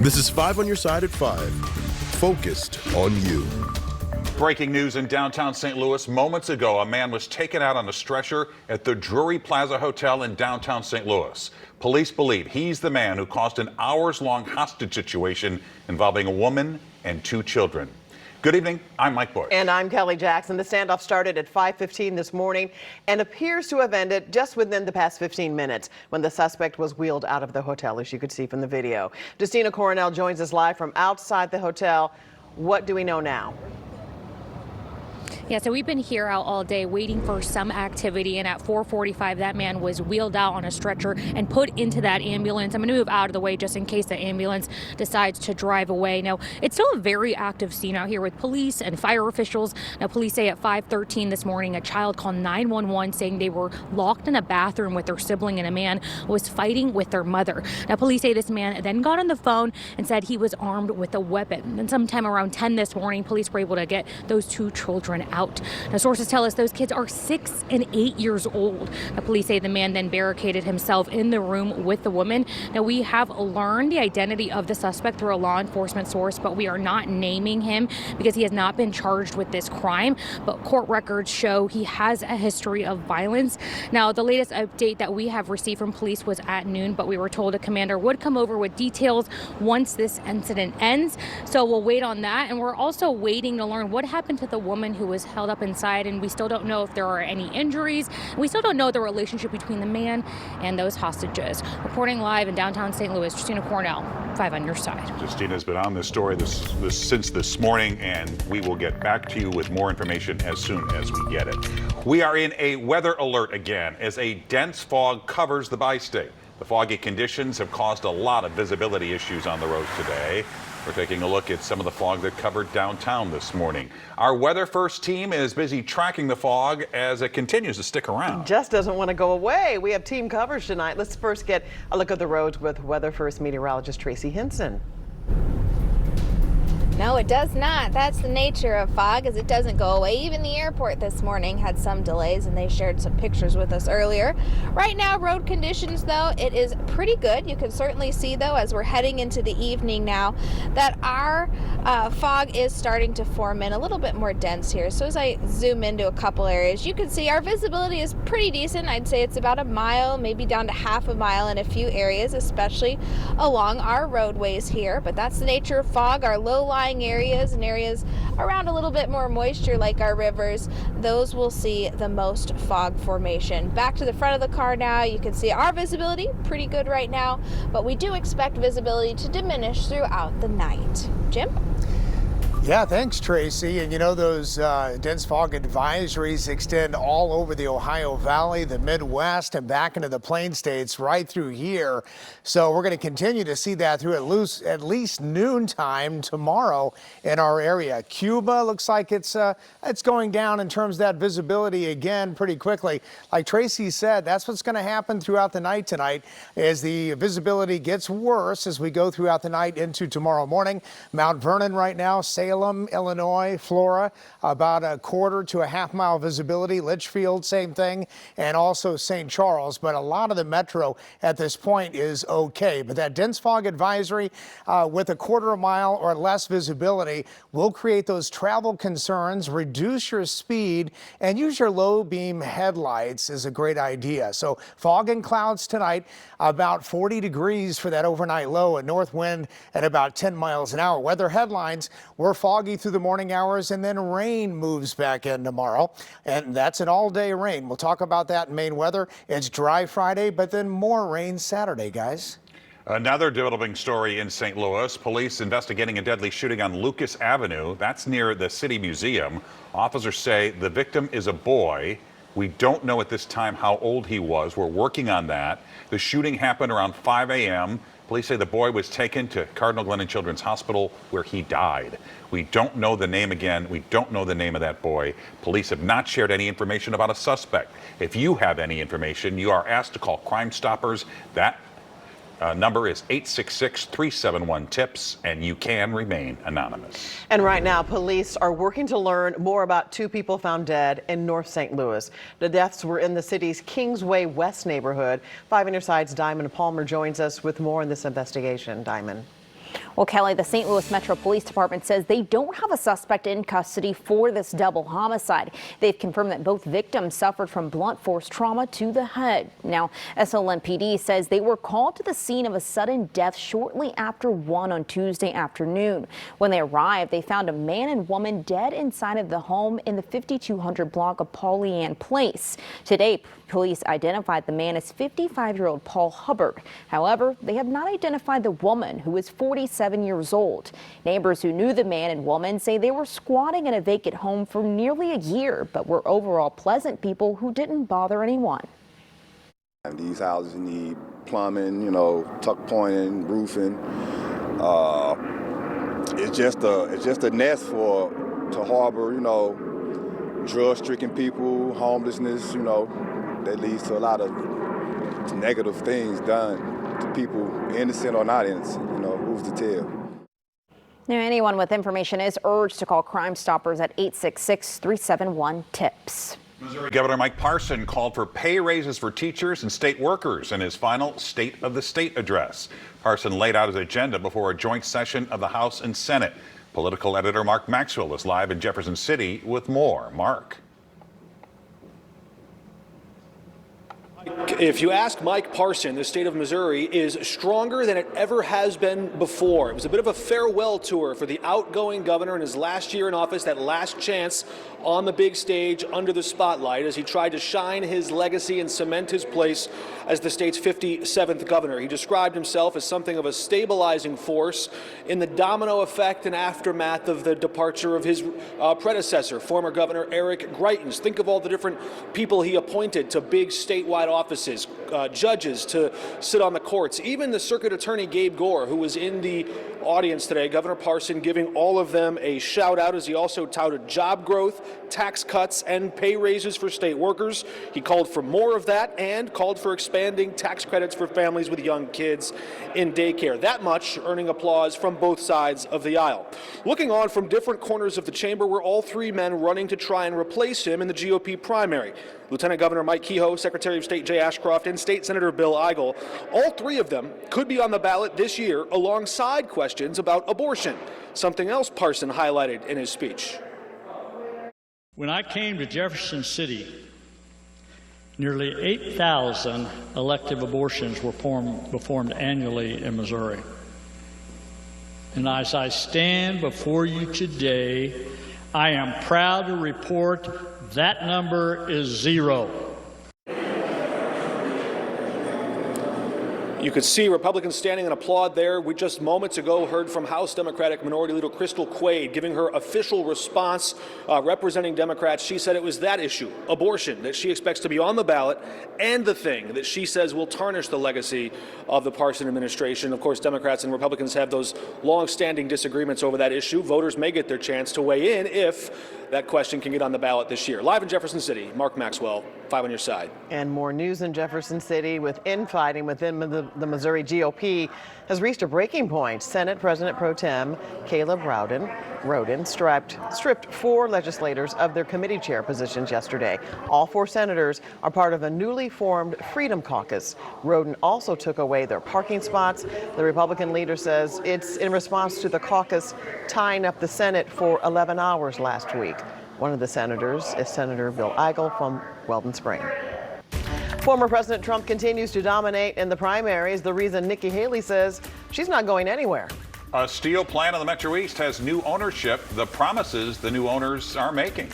This is 5 on your side at 5. Focused on you. Breaking news in downtown St. Louis. Moments ago, a man was taken out on a stretcher at the Drury Plaza Hotel in downtown St. Louis. Police believe he's the man who caused an hours-long hostage situation involving a woman and 2 children. Good evening. I'm Mike Bush. And I'm Kelly Jackson. The standoff started at 5:15 this morning and appears to have ended just within the past 15 minutes when the suspect was wheeled out of the hotel, as you could see from the video. Justina Coronel joins us live from outside the hotel. What do we know now? Yeah, so we've been here out all day waiting for some activity, and at 4:45 that man was wheeled out on a stretcher and put into that ambulance. I'm going to move out of the way just in case the ambulance decides to drive away. Now, it's still a very active scene out here with police and fire officials. Now, police say at 5:13 this morning a child called 911 saying they were locked in a bathroom with their sibling and a man was fighting with their mother. Now, police say this man then got on the phone and said he was armed with a weapon. And sometime around 10 this morning, police were able to get those 2 children out. Now, sources tell us those kids are 6 and 8 years old. The police say the man then barricaded himself in the room with the woman. Now, we have learned the identity of the suspect through a law enforcement source, but we are not naming him because he has not been charged with this crime. But court records show he has a history of violence. Now, the latest update that we have received from police was at noon, but we were told a commander would come over with details once this incident ends. So we'll wait on that. And we're also waiting to learn what happened to the woman who was held up inside, and we still don't know if there are any injuries. We still don't know the relationship between the man and those hostages. Reporting live in downtown St. Louis, Justina Coronel, 5 on your side. Justina's been on this story since this morning, and we will get back to you with more information as soon as we get it. We are in a weather alert again as a dense fog covers the bi-state. The foggy conditions have caused a lot of visibility issues on the roads today. We're taking a look at some of the fog that covered downtown this morning. Our Weather First team is busy tracking the fog as it continues to stick around. Just doesn't want to go away. We have team coverage tonight. Let's first get a look at the roads with Weather First meteorologist Tracy Hinson. No, it does not. That's the nature of fog, as it doesn't go away. Even the airport this morning had some delays, and they shared some pictures with us earlier. Right now, road conditions, though, it is pretty good. You can certainly see, though, as we're heading into the evening now, that our fog is starting to form in a little bit more dense here. So as I zoom into a couple areas, you can see our visibility is pretty decent. I'd say it's about a mile, maybe down to half a mile in a few areas, especially along our roadways here. But that's the nature of fog. Our low-lying areas and areas around a little bit more moisture like our rivers, those will see the most fog formation. Back to the front of the car now, you can see our visibility pretty good right now, but we do expect visibility to diminish throughout the night. Jim? Yeah, thanks, Tracy. And you know, those dense fog advisories extend all over the Ohio Valley, the Midwest, and back into the Plain States right through here. So we're going to continue to see that through at least noontime tomorrow in our area. Cuba looks like it's going down in terms of that visibility again pretty quickly. Like Tracy said, that's what's going to happen throughout the night tonight as the visibility gets worse as we go throughout the night into tomorrow morning. Mount Vernon right now, Salem, Illinois, Flora, about a quarter to a half-mile visibility. Litchfield, same thing, and also St. Charles. But a lot of the metro at this point is okay. But that dense fog advisory with a quarter of a mile or less visibility will create those travel concerns. Reduce your speed and use your low beam headlights is a great idea. So fog and clouds tonight, about 40 degrees for that overnight low, a north wind at about 10 miles an hour. Weather headlines, we're foggy through the morning hours, and then rain moves back in tomorrow, and that's an all-day rain. We'll talk about that in Maine weather. It's dry Friday, but then more rain Saturday, guys. Another developing story in St. Louis. Police investigating a deadly shooting on Lucas Avenue. That's near the City Museum. Officers say the victim is a boy. We don't know at this time how old he was. We're working on that. The shooting happened around 5 a.m. Police say the boy was taken to Cardinal Glennon Children's Hospital where he died. We don't know the name again. We don't know the name of that boy. Police have not shared any information about a suspect. If you have any information, you are asked to call Crime Stoppers. That number is 866-371-TIPS, and you can remain anonymous. And right now, police are working to learn more about 2 people found dead in North St. Louis. The deaths were in the city's Kingsway West neighborhood. 5 on your side's Diamond Palmer joins us with more on this investigation. Diamond. Well, Kelly, the St. Louis Metro Police Department says they don't have a suspect in custody for this double homicide. They've confirmed that both victims suffered from blunt force trauma to the head. Now, SLMPD says they were called to the scene of a sudden death shortly after 1 on Tuesday afternoon. When they arrived, they found a man and woman dead inside of the home in the 5200 block of Pollyann Place. Today, police identified the man as 55-year-old Paul Hubbard. However, they have not identified the woman, who is 47 years old. Neighbors who knew the man and woman say they were squatting in a vacant home for nearly a year, but were overall pleasant people who didn't bother anyone. These houses need plumbing, tuck pointing, roofing. It's just a nest to harbor, drug-stricken people, homelessness, that leads to a lot of negative things done to people, innocent or not innocent. Who's to tell? Now, anyone with information is urged to call Crime Stoppers at 866-371-TIPS. Missouri Governor Mike Parson called for pay raises for teachers and state workers in his final State of the State address. Parson laid out his agenda before a joint session of the House and Senate. Political editor Mark Maxwell is live in Jefferson City with more. Mark. If you ask Mike Parson, the state of Missouri is stronger than it ever has been before. It was a bit of a farewell tour for the outgoing governor in his last year in office, that last chance on the big stage under the spotlight as he tried to shine his legacy and cement his place as the state's 57th governor. He described himself as something of a stabilizing force in the domino effect and aftermath of the departure of his predecessor, former Governor Eric Greitens. Think of all the different people he appointed to big statewide offices, judges to sit on the courts, even the circuit attorney Gabe Gore, who was in the audience today. Governor Parson giving all of them a shout out as he also touted job growth, tax cuts, and pay raises for state workers. He called for more of that and called for expanding tax credits for families with young kids in daycare. That much earning applause from both sides of the aisle. Looking on from different corners of the chamber were all three men running to try and replace him in the GOP primary. Lieutenant Governor Mike Kehoe, Secretary of State Jay Ashcroft, and State Senator Bill Eigel. All three of them could be on the ballot this year alongside questions about abortion, something else Parson highlighted in his speech. When I came to Jefferson City, nearly 8,000 elective abortions were performed annually in Missouri. And as I stand before you today, I am proud to report that number is 0. You could see Republicans standing and applaud there. We just moments ago heard from House Democratic Minority Leader Crystal Quaid giving her official response representing Democrats. She said it was that issue, abortion, that she expects to be on the ballot, and the thing that she says will tarnish the legacy of the Parson administration. Of course, Democrats and Republicans have those long-standing disagreements over that issue. Voters may get their chance to weigh in if that question can get on the ballot this year. Live in Jefferson City, Mark Maxwell, 5 on your side. And more news in Jefferson City with infighting within the Missouri GOP has reached a breaking point. Senate President Pro Tem Caleb Rodin stripped 4 legislators of their committee chair positions yesterday. All 4 senators are part of a newly formed Freedom Caucus. Rodin also took away their parking spots. The Republican leader says it's in response to the caucus tying up the Senate for 11 hours last week. One of the senators is Senator Bill Eigel from Weldon Spring. Former President Trump continues to dominate in the primaries. The reason Nikki Haley says she's not going anywhere. A steel plant in the Metro East has new ownership. The promises the new owners are making.